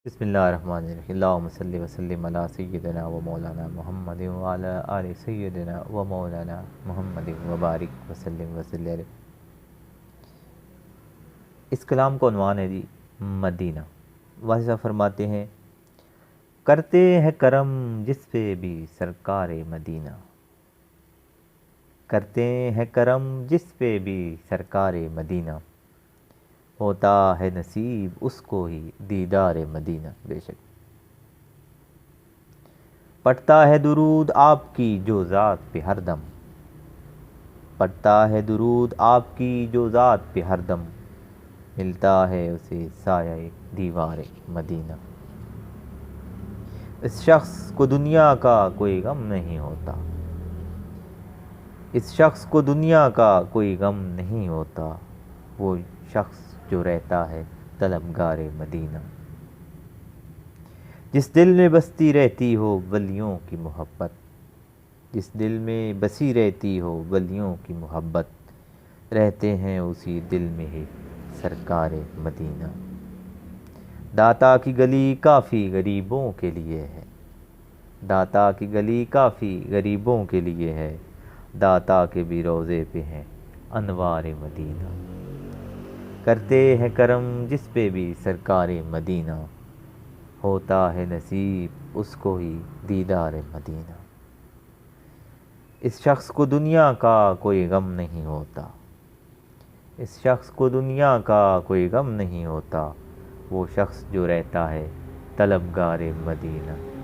بسم اللہ الرحمن الرحیم اللہم صلی وسلم علی سیدنا و مولانا محمد وعلی آل سیدنا و مولانا محمد وبارک وسلم علیہ۔ اس کلام کو عنوان ہے مدینہ۔ واضح صاحب فرماتے ہیں، کرتے ہیں کرم جس پہ بھی سرکار مدینہ، کرتے ہیں کرم جس پہ بھی سرکار مدینہ، ہوتا ہے نصیب اس کو ہی دیدار مدینہ۔ بے شک پڑھتا ہے درود آپ کی جو ذات پہ ہر دم، پڑھتا ہے درود آپ کی جو ذات پہ ہر دم، ملتا ہے اسے سایہ دیوار مدینہ۔ اس شخص کو دنیا کا کوئی غم نہیں ہوتا، اس شخص کو دنیا کا کوئی غم نہیں ہوتا، وہ شخص جو رہتا ہے طلبگار مدینہ۔ جس دل میں بستی رہتی ہو ولیوں کی محبت، جس دل میں بسی رہتی ہو ولیوں کی محبت، رہتے ہیں اسی دل میں ہی سرکار مدینہ۔ داتا کی گلی کافی غریبوں کے لیے ہے، داتا کی گلی کافی غریبوں کے لیے ہے، داتا کے بھی روضے پہ ہیں انوار مدینہ۔ کرتے ہیں کرم جس پہ بھی سرکار مدینہ، ہوتا ہے نصیب اس کو ہی دیدار مدینہ۔ اس شخص کو دنیا کا کوئی غم نہیں ہوتا، اس شخص کو دنیا کا کوئی غم نہیں ہوتا، وہ شخص جو رہتا ہے طلبگار مدینہ۔